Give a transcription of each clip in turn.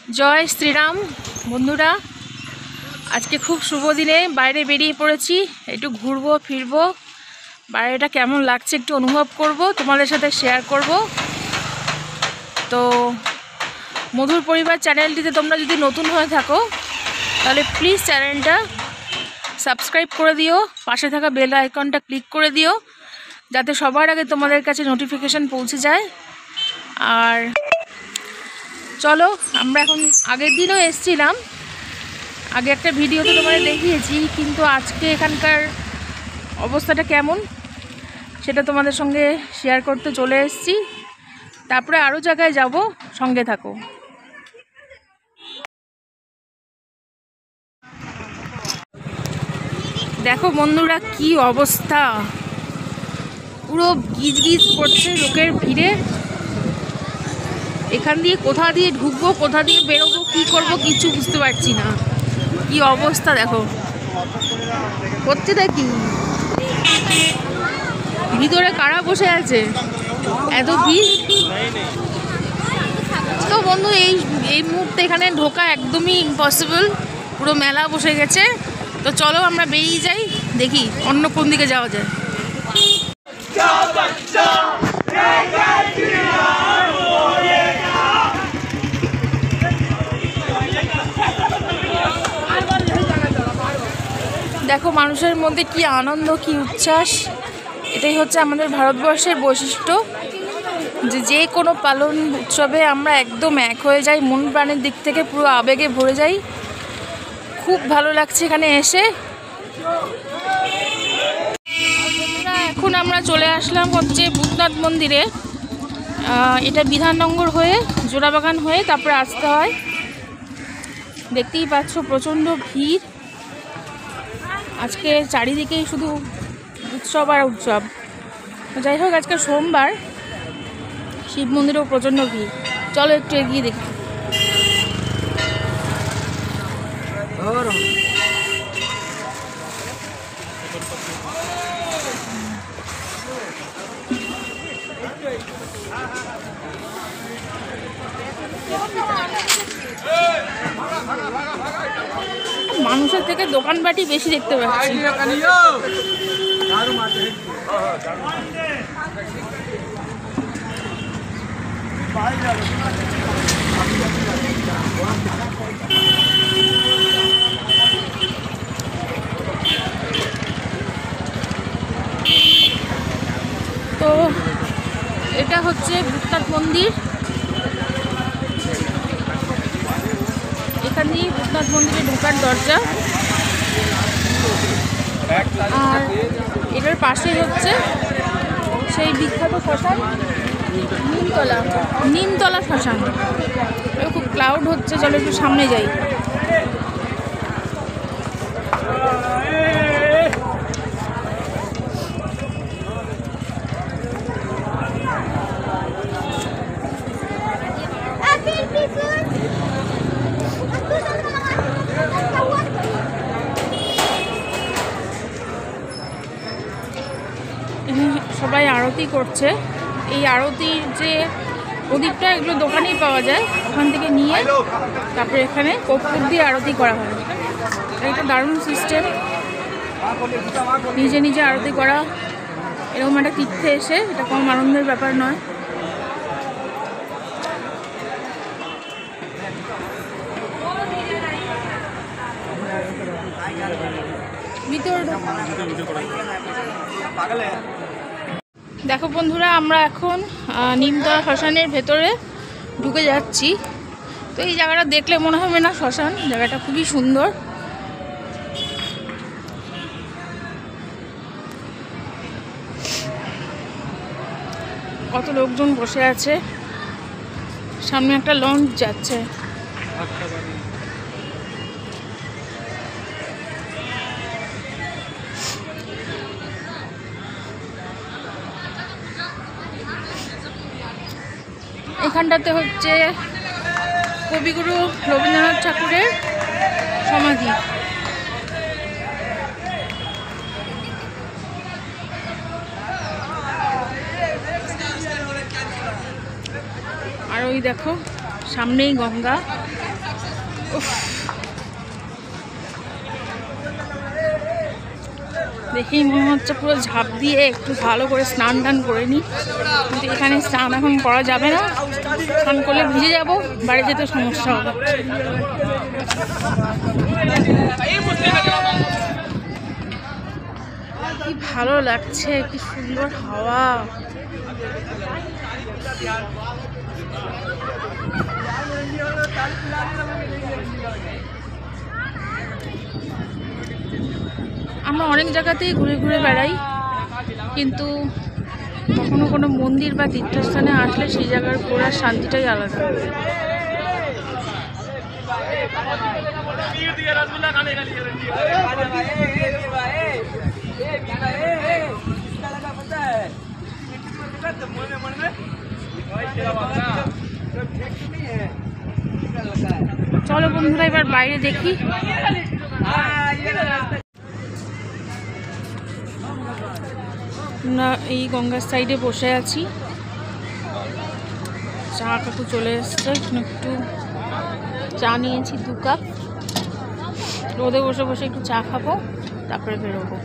জয় শ্রীরাম বন্ধুরা, আজকে খুব শুভ দিনে বাইরে বেরিয়ে পড়েছি। একটু ঘুরবো ফিরবো, বাইরেটা কেমন লাগছে একটু অনুভব করব, তোমাদের সাথে শেয়ার করব। তো মধুর পরিবার চ্যানেলটিতে তোমরা যদি নতুন হয়ে থাকো তাহলে প্লিজ চ্যানেলটা সাবস্ক্রাইব করে দিও, পাশে থাকা বেল আইকনটা ক্লিক করে দিও যাতে সবার আগে তোমাদের কাছে নোটিফিকেশান পৌঁছে যায়। আর চলো, আমরা এখন আগের দিনও এসেছিলাম, আগে একটা ভিডিওতে তোমাদের দেখিয়েছি, কিন্তু আজকে এখানকার অবস্থাটা কেমন সেটা তোমাদের সঙ্গে শেয়ার করতে চলে এসেছি। তারপরে আরও জায়গায় যাব, সঙ্গে থাকো। দেখো বন্ধুরা কি অবস্থা, পুরো গিজ গিজ করছে লোকের ভিড়ে। এখান দিয়ে কোথা দিয়ে ঢুকবো, কোথা দিয়ে বেরোবো, কী করবো কিছু বুঝতে পারছি না। কি অবস্থা দেখো, করছে দেখি ভিতরে কারা বসে আছে, এত ভিড়। তো বন্ধু এই মুহূর্তে এখানে ঢোকা একদমই ইম্পসিবল, পুরো মেলা বসে গেছে। তো চলো আমরা বেরিয়ে যাই, দেখি অন্য কোন দিকে যাওয়া যায়। দেখো মানুষের মধ্যে কি আনন্দ, কি উচ্ছ্বাস। এটাই হচ্ছে আমাদের ভারতবর্ষের বৈশিষ্ট্য, যে কোনো পালন উৎসবে আমরা একদম এক হয়ে যাই, মন প্রাণের দিক থেকে পুরো আবেগে ভরে যাই। খুব ভালো লাগছে এখানে এসে। এখন আমরা চলে আসলাম হচ্ছে ভূতনাথ মন্দিরে। এটা বিধাননগর হয়ে জোড়াবাগান হয়ে তারপরে আসতে হয়। দেখতেই পাচ্ছ প্রচণ্ড ভিড়, আজকে চারিদিকেই শুধু উৎসব আর উৎসব। যাই হোক, আজকে সোমবার, শিব মন্দিরেও প্রচণ্ড ভিড়। চলো একটু এগিয়ে দেখি। মানুষের থেকে দোকানপাটি বেশি দেখতে পাচ্ছি। তো এটা হচ্ছে ভূতনাথ মন্দির, এখান দিয়ে ভূতনাথ মন্দিরে ঢোকার দরজা। আর এটার পাশে হচ্ছে সেই বিখ্যাত শ্মশান নিমতলা শ্মশান। খুব ক্লাউড হচ্ছে, চলো একটু সামনে যাই। সবাই আরতি করছে। এই আরতির যে প্রদীপটা, এগুলো দোকানেই পাওয়া যায়, ওখান থেকে নিয়ে তারপরে এখানে কর্পূর দিয়ে আরতি করা হয়। এটা দারুণ সিস্টেম, নিজে নিজে আরতি করা। এরকম একটা তীর্থে এসে এটা কম আনন্দের ব্যাপার নয়। দেখো বন্ধুরা, আমরা এখন নিমতলা শ্মশানের ভেতরে ঢুকে যাচ্ছি। তো এই জায়গাটা দেখলে মনে হবে না শ্মশান, জায়গাটা খুবই সুন্দর। কত লোকজন বসে আছে, সামনে একটা লঞ্চ যাচ্ছে। এখানটাতে হচ্ছে কবিগুরু রবীন্দ্রনাথ ঠাকুরের সমাধি। আর ওই দেখো সামনেই গঙ্গা। দেখেই মনে হচ্ছে পুরো ঝাঁপ দিয়ে একটু ভালো করে স্নান টান করে নিই, কিন্তু এখানে স্নান এখন করা যাবে না। স্নান করলে ভিজে যাব, বাড়ি যেতে সমস্যা হবে। কি ভালো লাগছে, কি সুন্দর হাওয়া। আমরা অনেক জায়গাতেই ঘুরে ঘুরে বেড়াই, কিন্তু কখনো কোনো মন্দির বা তীর্থস্থানে আসলে সেই জায়গার ঘোরার শান্তিটাই আলাদা। চলো বন্ধুরা, এবার বাইরে দেখি। আমরা এই গঙ্গার সাইডে বসে আছি, চা কাকু চলে এসছে, একটু চা নিয়েছি 2 কাপ। রোদে বসে বসে একটু চা খাবো, তারপরে বেরোবো।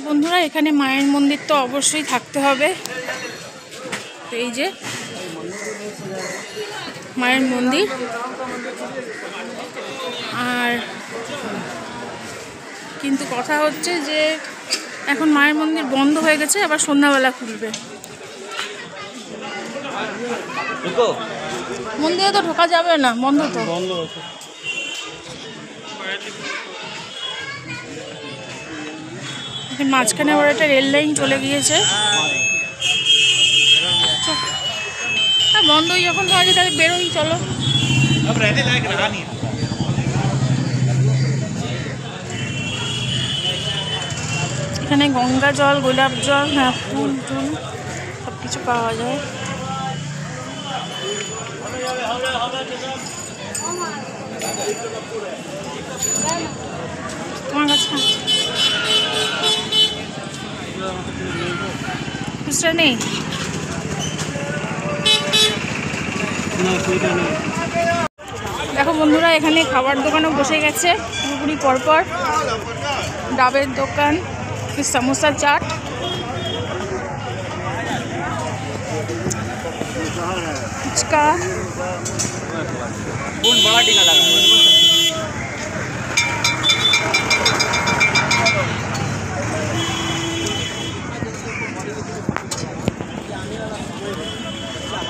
বন্ধুরা, এখানে মায়ের মন্দির তো অবশ্যই থাকতে হবে। তো এই যে মায়ের মন্দির, আর কিন্তু কথা হচ্ছে যে এখন মায়ের মন্দির বন্ধ হয়ে গেছে, আবার সন্ধ্যাবেলা খুলবে। মন্দিরে তো ঢোকা যাবে না, বন্ধ তো। মাঝখানে আবার একটা রেল লাইন চলে গিয়েছে। বন্ধই যখন থাকে তাহলে বেরোই, চলো। এখানে গঙ্গা জল, গোলাপ জল, হ্যাঁ, ফুল টুল সব কিছু পাওয়া যায়। তোমার কাছে খুচরা নেই? দেখো বন্ধুরা, এখানে খাবার দোকানও বসে গেছে পুরোপুরি পরপর। ডাবের দোকান, समोसा चाट, ফুচকা। कौन बड़ा टीका लगा?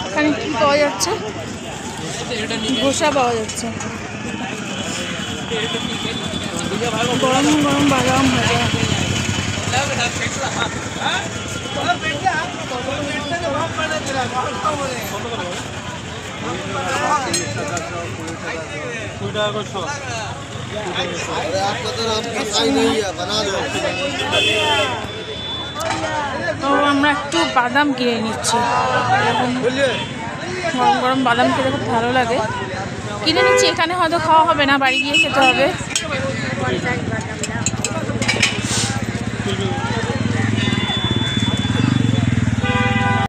এখানে কি পাওয়া যাচ্ছে? ধোসা পাওয়া যাচ্ছে, গরম গরম বাদাম ভাজা। তো আমরা একটু বাদাম কিনে নিচ্ছি, গরম গরম বাদাম খেতে খুব ভালো লাগে, কিনে নিচ্ছি। এখানে হয়তো খাওয়া হবে না, বাড়ি গিয়ে খেতে হবে।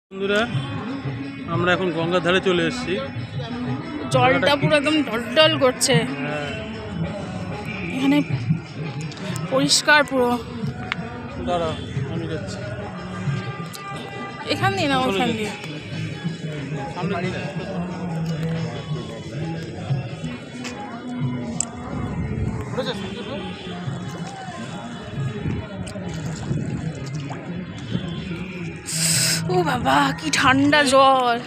বন্ধুরা, আমরা এখন গঙ্গার ধারে চলে এসেছি। জলটা পুরো একদম ঢলঢল করছে, এখানে পরিষ্কার পুরো। দাঁড়াও, আমি যাচ্ছি। এখান দিয়ে না, ওখান দিয়ে। ও বাবা, কি ঠান্ডা জল।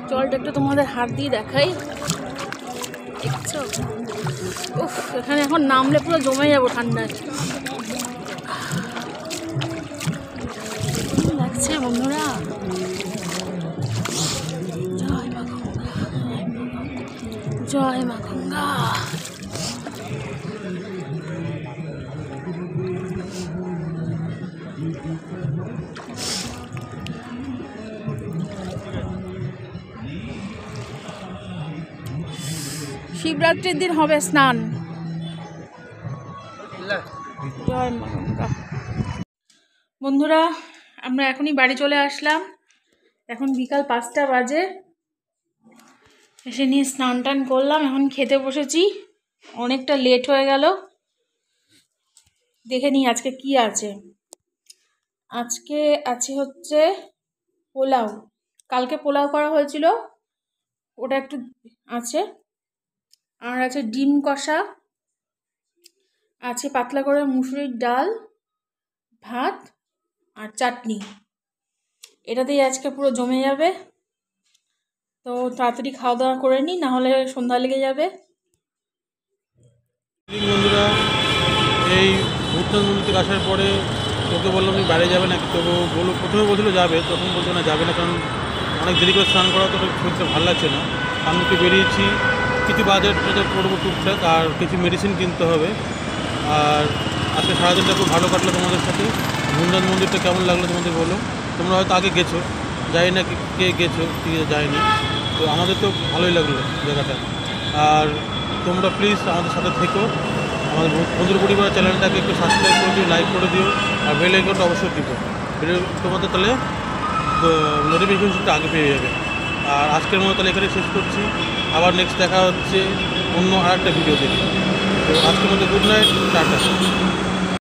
জলটা একটু তোমাদের হাত দিয়ে দেখাই, দেখছো? উফ, এখানে এখন নামলে পুরো জমে যাবো ঠান্ডায়। লাগছে বন্ধুরা। জয় মা গঙ্গা, জয় মা গঙ্গা। শিবরাত্রির দিন হবে স্নান। জয় মা গঙ্গা। বন্ধুরা, আমরা এখনই বাড়ি চলে আসলাম। এখন বিকাল 5টা বাজে। এসে নিয়ে স্নান টান করলাম, এখন খেতে বসেছি। অনেকটা লেট হয়ে গেল। দেখে নিই আজকে কি আছে। আজকে আছে হচ্ছে পোলাও। কালকে পোলাও করা হয়েছিল, ওটা একটু আছে। আর আছে ডিম কষা, আছে পাতলা করে মুসুরির ডাল, ভাত আর চাটনি। এটাতেই আজকে পুরো জমে যাবে। তো তাড়াতাড়ি খাওয়া দাওয়া করে নিই, নাহলে সন্ধ্যা লেগে যাবে। বন্ধুরা, এই ভূতনাথ মন্দির থেকে আসার পরে তোকে বললাম তুমি বাইরে যাবে নাকি, তোকে বললো প্রথমে বলছিল যাবে, তখন বলতো না যাবে না, কারণ অনেক দেরি করে স্নান করা তো শরীরটা ভালো লাগছে না। আমি একটু বেরিয়েছি, কিছু বাজার টাজার করবো টুকটাক, আর কিছু মেডিসিন কিনতে হবে। আর আজকে সারাদিনটা খুব ভালো কাটলো তোমাদের সাথে। ভূতনাথ মন্দিরটা কেমন লাগলো তোমাদের বলো। তোমরা হয়তো আগে গেছো, জানি না কে গেছো কে যায়নি, তো আমাদের তো ভালোই লাগলো জায়গাটা। আর তোমরা প্লিজ আমাদের সাথে থেকো, আমাদের বন্ধুর পরিবার চ্যানেলটাকে একটু সাবস্ক্রাইব করে দিও, লাইক করে দিও, আর বেল আইকনটা অবশ্যই দিও। ভিডিও তোমাদের তাহলে নোটিফিকেশনটা আগে পেয়ে যাবে। আর আজকের মতো তাহলে এখানে শেষ করছি। আবার নেক্সট দেখা হচ্ছে অন্য আর একটা ভিডিও দেখে। তো আজকের মতো গুড নাইট, টাটা।